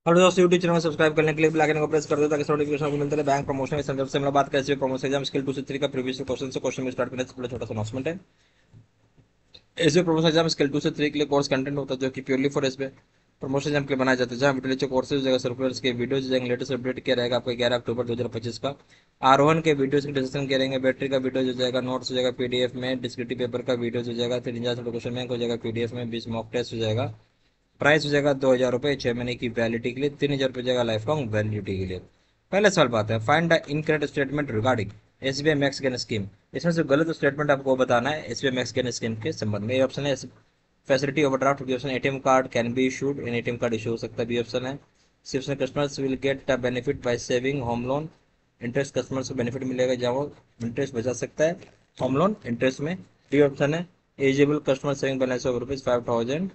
Hello दोस्तों, YouTube channel में subscribe करने के लिए बेल आइकन को प्रेस कर दो ताकि नोटिफिकेशन आपको मिलता रहे। बैंक प्रमोशन के संदर्भ से हम लोग बात करें प्रमोशन एग्जाम स्किल 2 से 3 का प्रीवियस क्वेश्चन से क्वेश्चन में स्टार्ट करने से पहले छोटा सा अनाउंसमेंट है। एसबीआई प्रमोशन एग्जाम स्किल 2 से 3 के लिए कोर्स कंटेंट होता है जो कि purely for SBI promotion exam के लिए बनाया जाता है, जहाँ वीडियो कोर्सेज हो जाएगा, सर्कुलर्स के वीडियोज हो जाएंगे, लेटेस्ट अपडेट किया रहेगा आपका 11 अक्टूबर 2025 का। आरोहण के वीडियोज की डिस्कशन किए रहेंगे, बैटरी का वीडियो हो जाएगा, नोट्स हो जाएगा पीडीएफ में, डिस्क्रिप्टिव पेपर का वीडियो हो जाएगा, फिर इंजाज क्वेश्चन बैंक हो जाएगा पीडीएफ में, 20 मॉक टेस्ट हो जाएगा। प्राइस हो जाएगा 2,000 रुपये 6 महीने की वैलिडिटी के लिए, 3,000 रुपये जाएगा लाइफ लॉन्ग वैलिडिटी के लिए। पहले सवाल बात है, find the incorrect statement regarding SBI max gain scheme. इसमें से गलत स्टेटमेंट आपको बताना है एसबीआई मैक्स गेन स्कीम के संबंध में। ये ऑप्शन है facility overdraft, B option ATM card can be issued, in ATM card issue हो सकता है, बी ऑप्शन है C option customers will get the benefit by saving home loan, interest customers को बेनिफिट मिलेगा जहाँ वो इंटरेस्ट बचा सकता है होम लोन इंटरेस्ट में, डी ऑप्शन है eligible customer saving balance of ₹5,000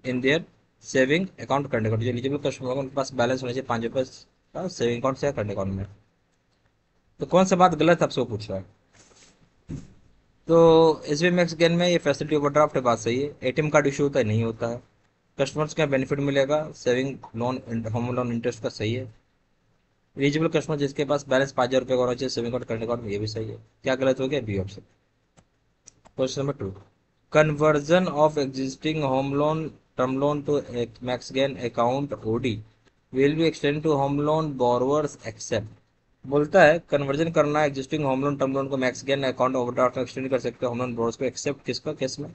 in their saving account current account. जो एलिजिबल कस्टमर होगा उनके पास बैलेंस होना चाहिए ₹5 का सेविंग अकाउंट से करंट अकाउंट में। तो कौन सा बात गलत आपसे वो पूछ रहा है? तो एसबीआई मैक्स गेन में ये फैसिलिटी ओवरड्राफ्ट है, बात सही है। एटीएम कार्ड इशू होता है, नहीं होता है। कस्टमर्स का बेनिफिट मिलेगा saving loan home loan interest का, सही है। एलिजिबल कस्टमर जिसके पास बैलेंस ₹5,000 का होना चाहिए सेविंग अकाउंट करंट अकाउंट में, ये भी सही है। क्या गलत हो गया? B option. Question number 2, conversion of existing home loan term loan to a max gain account OD will be extended to home loan borrowers except। बोलता है कन्वर्जन करना है existing home loan term loan को max gain account overdraft में extend कर सकते हैं home loan borrowers को, एक्सेप्ट किसका केस में?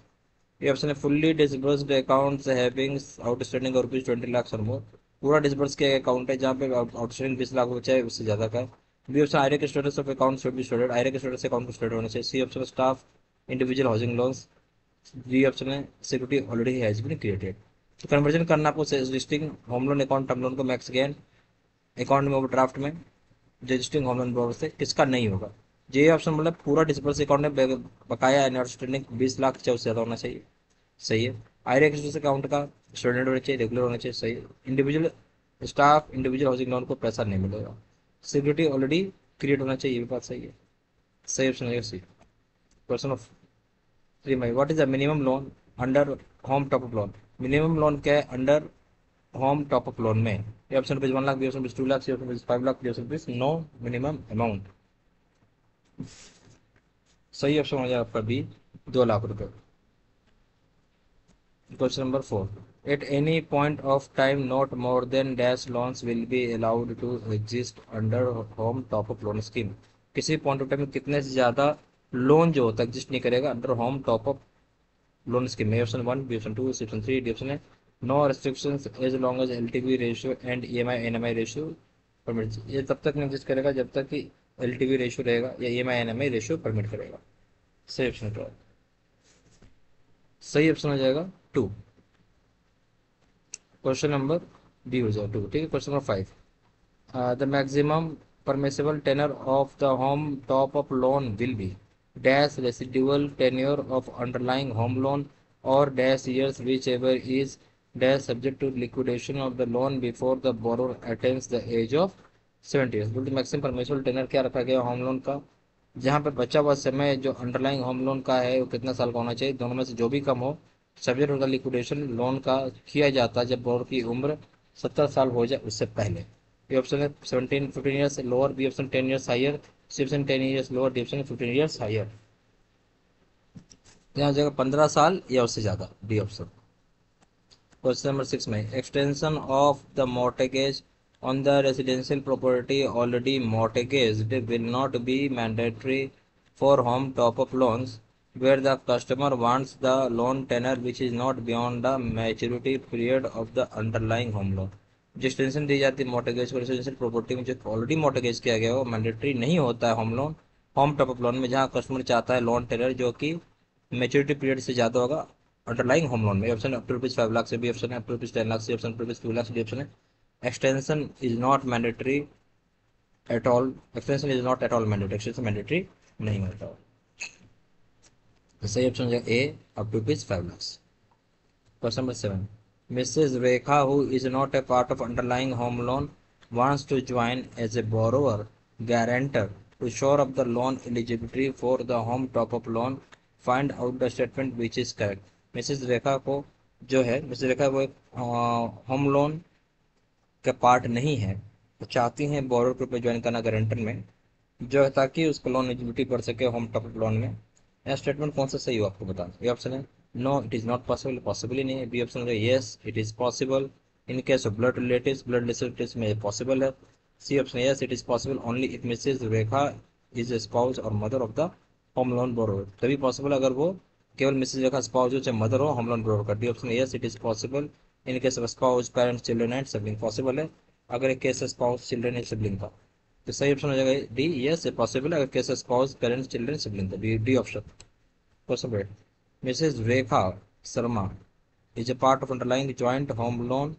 ये ऑप्शन है fully disbursed accounts having outstanding और ₹20 लाख और मोर। पूरा डिसबर्स के अकाउंट है जहाँ पे आउटस्टैंडिंग 20 लाख हो चाहे उससे ज्यादा का है। बी ऑप्शन आयरे के status of account should be stored, IRAC के स्टेटस अकाउंट को स्टोरेड होना चाहिए। C option staff individual housing loans, D option है security already has been created. तो कन्वर्जन करना आपको existing home loan account term loan को मैक्स गेन अकाउंट में ओवरड्राफ्ट में रजिस्टिंग होम लोन बोर्ड से किसका नहीं होगा? जे ऑप्शन मतलब पूरा डिस्पर्स अकाउंट में बकाया एंड आउटस्टैंडिंग 20 लाख चाहे उससे ज्यादा होना चाहिए, सही है। आयर एक्सप्रेस अकाउंट का स्टूडेंट होना चाहिए, रेगुलर होना चाहिए, सही है। Individual staff individual housing loan को पैसा नहीं मिलेगा। सिक्योरिटी ऑलरेडी क्रिएट होना चाहिए, ये भी बात सही है, सही ऑप्शन है C. Question of 3 what is the minimum loan under home top up loan? Minimum loan क्या है अंडर होम टॉपअप लोन में? A option rupees 1 lakh, B option rupees 2 lakh, C option rupees 5 lakh, D option rupees no minimum amount. सही option हो जाएगा आपका B, ₹2 lakh. Question number 4, at any point of time not more than dash loans will be allowed to exist under home top up loan scheme. किसी point of time में कितने से ज्यादा loan जो होता है एग्जिस्ट नहीं करेगा under home top up loan scheme में? Option 1, B option 2, C option 3, D option है no restrictions as long as LTV ratio and EMI NMI ratio permit. ये तब तक नहीं एग्जिस्ट करेगा जब तक कि एलटीवी रेशियो रहेगा या ईएमआई एनएमआई रेशियो परमिट करेगा। सही ऑप्शन है, सही ऑप्शन हो जाएगा 2। क्वेश्चन नंबर डी हो जाएगा 2, ठीक है। Question number 5, the maximum permissible tenor of the home top-up loan will be dash residual tenure of underlying home loan or dash years whichever is dash subject to liquidation of the loan before the borrower attains the age of 70 years। बोलते maximum permissible tenor क्या रखा गया home loan का, जहाँ पे बचा हुआ समय जो अंडरलाइंग होम लोन का है वो कितना साल का होना चाहिए, दोनों में से जो भी कम हो। सब्जेक्ट होगा लिक्विडेशन लोन का किया जाता है जब बोरोवर की उम्र 70 साल हो जाए उससे पहले। ए ऑप्शन है 17-15 years lower, B option 10 years higher, C option 10 years lower, D option 15 years higher. यहाँ जगह 15 साल या उससे ज्यादा, डी ऑप्शन। क्वेश्चन नंबर 6 में, extension of the mortgage on the residential property already mortgaged will not be mandatory for home top up loans where the customer wants the loan tenor which is not beyond the maturity period of the underlying home loan। जो extension दी जाती है mortgage को residential property में जो already mortgage किया गया वो mandatory नहीं होता है home loan home top up loan में, जहाँ कस्टमर चाहता है लोन टेनर जो कि मेच्योरिटी पीरियड से ज्यादा होगा अंडरलाइंग होम लोन में। ऑप्शन अप टू ₹5 लाख से, बी ऑप्शन है up to ₹10 lakh, C option ₹2 lakh, D option है extension is not mandatory at all, extension is not at all mandatory, extension mandatory नहीं होता। तो सही ऑप्शन है A up to ₹5 lakh. Question number 7, Mrs. Rekha who is not a part of underlying home loan wants to join as a borrower guarantor to shore up the loan eligibility for the home top-up loan, find out the statement which is correct। Mrs Rekha को जो है Mrs रेखा वो एक home loan का part नहीं है, वो चाहती हैं बोरोर ग्रुप में ज्वाइन करना गारंटर में, जो है ताकि उसका लोन एलिजिबिलिटी बढ़ सके होम टॉप अप लोन में। यह स्टेटमेंट कौन सा सही हो आपको बताना। ए ऑप्शन है no it is not possible, possible ही नहीं है। बी ऑप्शन है yes it is possible in case of blood relatives में पॉसिबल है। सी ऑप्शन है yes it is possible only if Mrs Rekha is a spouse और mother of the home loan borrower, तभी possible अगर वो केवल Mrs रेखा spouse हो चाहे मदर हो होम लोन बोरोवर का। डी ऑप्शन है yes it is possible in case of spouse parents children and sibling, possible है अगर एक case spouse children and sibling का। तो सही ऑप्शन हो जाएगा डी यस ए पॉसिबल अगर case spouse parents children sibling का, D option. Question eight Mrs Rekha Sharma is a part of underlying joint home loan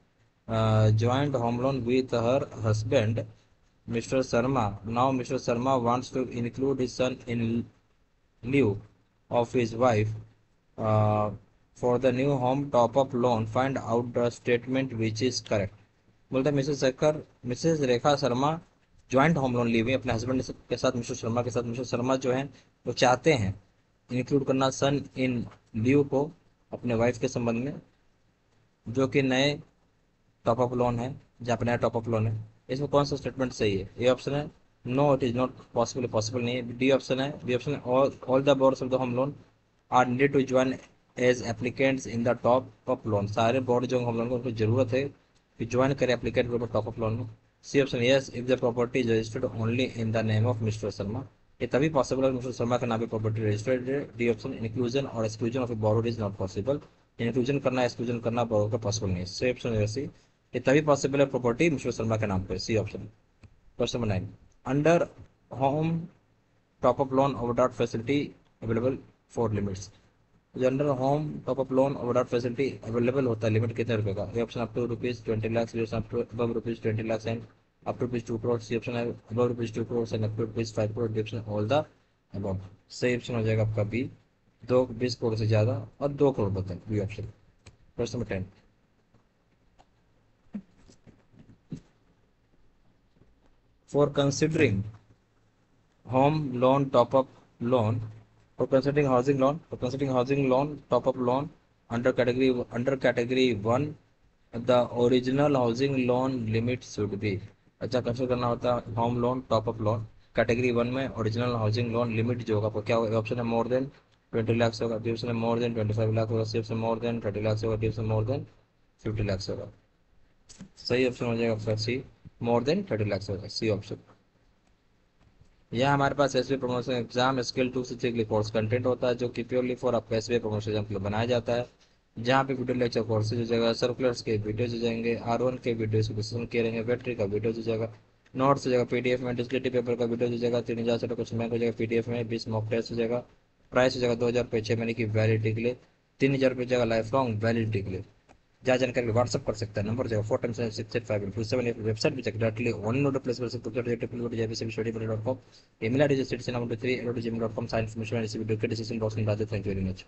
with her husband Mr. Sharma. Now Mr. Sharma wants to include his son in lieu of his wife uh, for the new home top up loan. Find out the statement which is correct. बोलता है Mrs Rekha Sharma joint home loan लिए हुए अपने husband के साथ, mister Sharma के साथ। Mister Sharma जो है वो चाहते हैं इंक्लूड करना सन इन लीव को अपने वाइफ के संबंध में, जो कि नए टॉपअप लोन है, जहाँ पे नया टॉपअप लोन है। इसमें कौन सा स्टेटमेंट सही है। ए ऑप्शन है no it is not possible, possible नहीं है। डी ऑप्शन है बी ऑप्शन है all the boards of the home loan are needed to join as applicants in the top up loan, सारे board जो home loan को उनको जरूरत है कि ज्वाइन करें एप्लीकेंट को टॉप अप लोन में। C option yes if the property is registered only in the name of Mr Sharma, ये तभी पॉसिबल है मिस्टर शर्मा के नाम पे प्रॉपर्टी रजिस्टर्ड है। डी ऑप्शन इंक्लूजन और exclusion of borrowed is not possible, inclusion करना एक्सक्लूजन करना बोरोड का पॉसिबल नहीं है। सी ऑप्शन है सी, ये तभी पॉसिबल है प्रॉपर्टी मिस्टर शर्मा के नाम पे, C option. Question number 9 under home top up loan overdraft facility available for limits, जो under home top up loan overdraft facility available होता है लिमिट कितने रुपए का। A option up to rupees 20 lakh, above rupees 20 lakh and up to rupees 2 crore. C option है above rupees 2 crore and up to rupees 5 crore. D option all the above. सही option हो जाएगा आपका बी, 20 करोड़ से ज्यादा और 2 करोड़ तक, B option. Question number 10 for considering home loan top up loan for considering housing loan top up loan under category 1 the original housing loan limit should be। अच्छा consider करना होता है home loan top up loan category 1 में original housing loan limit जो होगा आपको क्या होगा। ऑप्शन है मोर देन 20 लाख होगा, बी ऑप्शन है मोर देन 25 लाख होगा, C option more than 30 lakh होगा, D option more than 50 lakh होगा। सही ऑप्शन हो जाएगा आपका सी, मोर देन 30 लाख होगा, सी ऑप्शन। यह हमारे पास एसबीआई प्रमोशन एग्जाम स्किल 2 से 3 के लिए कोर्स कंटेंट होता है, जो कि प्योरली फॉर आपका एसबीआई प्रमोशन एग्जाम के लिए बनाया जाता है, जहाँ पे वीडियो लेक्चर कोर्सेज हो जाएगा, सर्कुलर्स के वीडियोज हो जाएंगे, R1 के वीडियोज को डिस्कशन किए रहेंगे, बैटरी का वीडियोज हो जाएगा, नोट्स हो जाएगा पीडीएफ में, डिस्क्रिप्टिव पेपर का वीडियो हो जाएगा, 3000 से क्वेश्चन बैंक हो जाएगा पीडीएफ में, 20 मॉक टेस्ट हो जाएगा, प्राइस हो जाएगा 2000 रुपये 6 महीने की वैलिडिटी के लिए, 3000 रुपये जाएगा लाइफ लॉन्ग वैलिडिटी के लिए। जहाँ जानकारी व्हाट्सअप कर सकता है, नंबर जाएगा 4 वेबसाइट भी चेक डायरेक्टली ऑन प्लेस कर सकते हो। Email ID sign information video के डिस्क्रिप्शन बॉक्स में डाल देते हैं। Thank you very much.